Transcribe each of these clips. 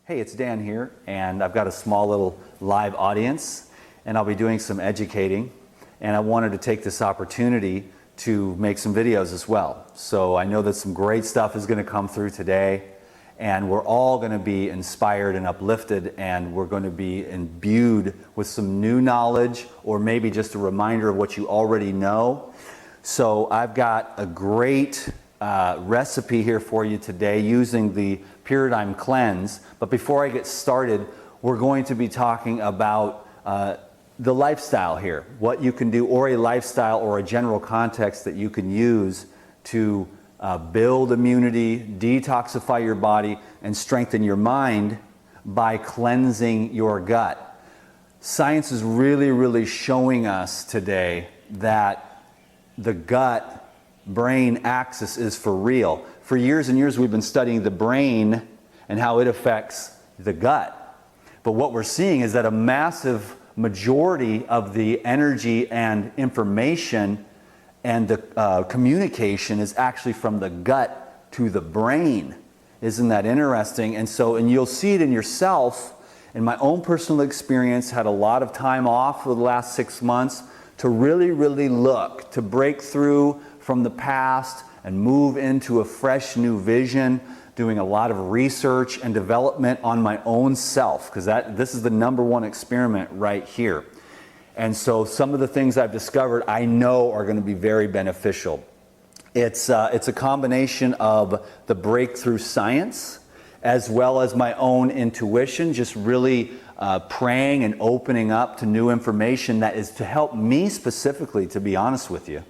Hey, it's Dan here, and I've got a small little live audience, and I'll be doing some educating, and I wanted to take this opportunity to make some videos as well. So I know that some great stuff is going to come through today, and we're all going to be inspired and uplifted, and we're going to be imbued with some new knowledge, or maybe just a reminder of what you already know. So I've got a great recipe here for you today using the Paradigm Cleanse. But before I get started, we're going to be talking about the lifestyle here, what you can do, or a lifestyle or a general context that you can use to build immunity, detoxify your body, and strengthen your mind by cleansing your gut. Science is really showing us today that the gut-brain axis is for real. For years and years we've been studying the brain and how it affects the gut. But what we're seeing is that a massive majority of the energy and information and the communication is actually from the gut to the brain. Isn't that interesting? And you'll see it in yourself. In my own personal experience, had a lot of time off for the last 6 months to really look, to break through from the past and move into a fresh new vision, doing a lot of research and development on my own self, because this is the #1 experiment right here. And so some of the things I've discovered I know are going to be very beneficial. It's a combination of the breakthrough science as well as my own intuition, just really praying and opening up to new information that is to help me specifically, to be honest with you.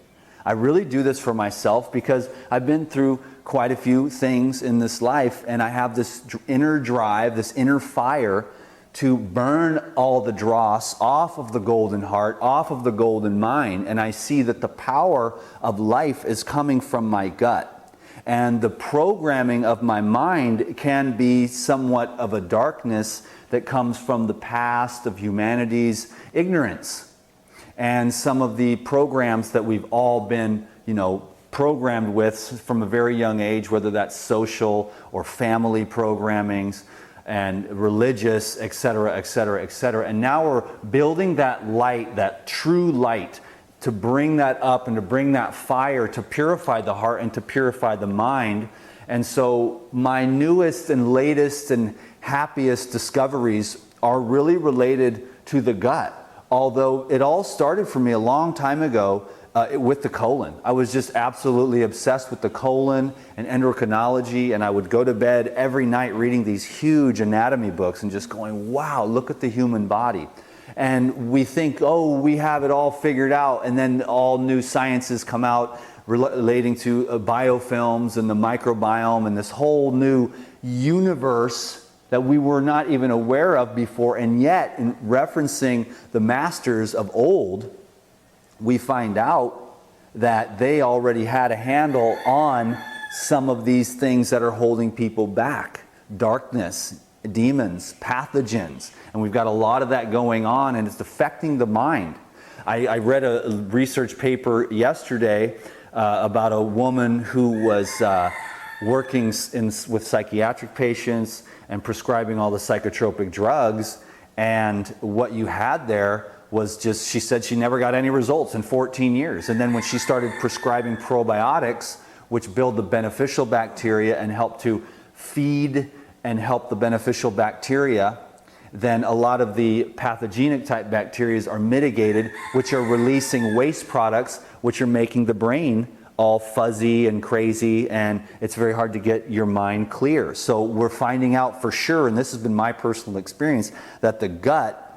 I really do this for myself because I've been through quite a few things in this life, and I have this inner drive, this inner fire to burn all the dross off of the golden heart, off of the golden mind, and I see that the power of life is coming from my gut. And the programming of my mind can be somewhat of a darkness that comes from the past of humanity's ignorance. And some of the programs that we've all been, programmed with from a very young age, whether that's social or family programmings and religious, etc. And now we're building that light, that true light, to bring that up and to bring that fire to purify the heart and to purify the mind. And so my newest and latest and happiest discoveries are really related to the gut. Although it all started for me a long time ago with the colon. I was just absolutely obsessed with the colon and endocrinology, and I would go to bed every night reading these huge anatomy books and just going, wow, look at the human body. And we think, oh, we have it all figured out, and then all new sciences come out relating to biofilms and the microbiome and this whole new universe that we were not even aware of before, and yet in referencing the masters of old, we find out that they already had a handle on some of these things that are holding people back. Darkness, demons, pathogens, and we've got a lot of that going on, and it's affecting the mind. I read a research paper yesterday about a woman who was working with psychiatric patients and prescribing all the psychotropic drugs, and what you had there was just, she said she never got any results in 14 years. And then when she started prescribing probiotics, which build the beneficial bacteria and help to feed and help the beneficial bacteria, then a lot of the pathogenic type bacteria are mitigated, which are releasing waste products, which are making the brain all fuzzy and crazy, and it's very hard to get your mind clear. So we're finding out for sure, and this has been my personal experience, that the gut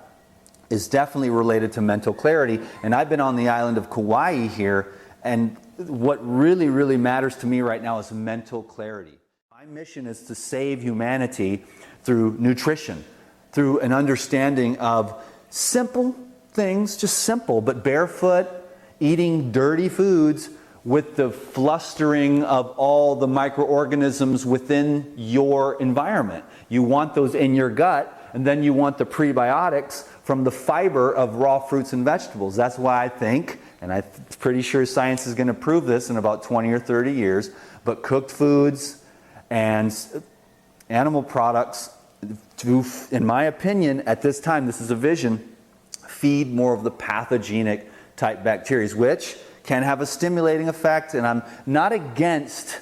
is definitely related to mental clarity. And I've been on the island of Kauai here, and what really matters to me right now is mental clarity. My mission is to save humanity through nutrition, through an understanding of simple things, just simple, but barefoot, eating dirty foods, with the flustering of all the microorganisms within your environment. You want those in your gut, and then you want the prebiotics from the fiber of raw fruits and vegetables. That's why I think, and I'm pretty sure science is going to prove this in about 20 or 30 years, but cooked foods and animal products to, in my opinion, at this time, this is a vision, feed more of the pathogenic type bacteria, which can have a stimulating effect. And I'm not against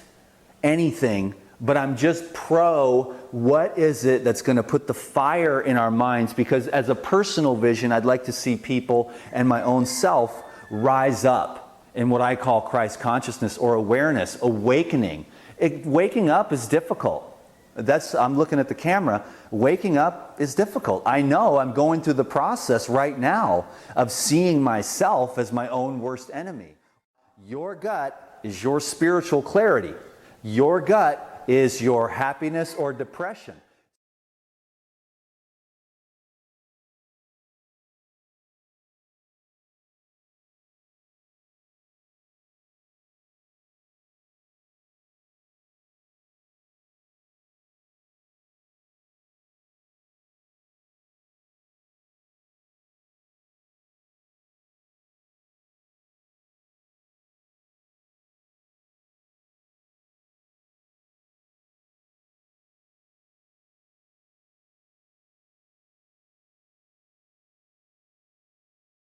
anything, but I'm just pro what is it that's going to put the fire in our minds, because as a personal vision, I'd like to see people and my own self rise up in what I call Christ consciousness or awareness, awakening. Waking up is difficult. I'm looking at the camera. Waking up is difficult. I know I'm going through the process right now of seeing myself as my own worst enemy. Your gut is your spiritual clarity. Your gut is your happiness or depression.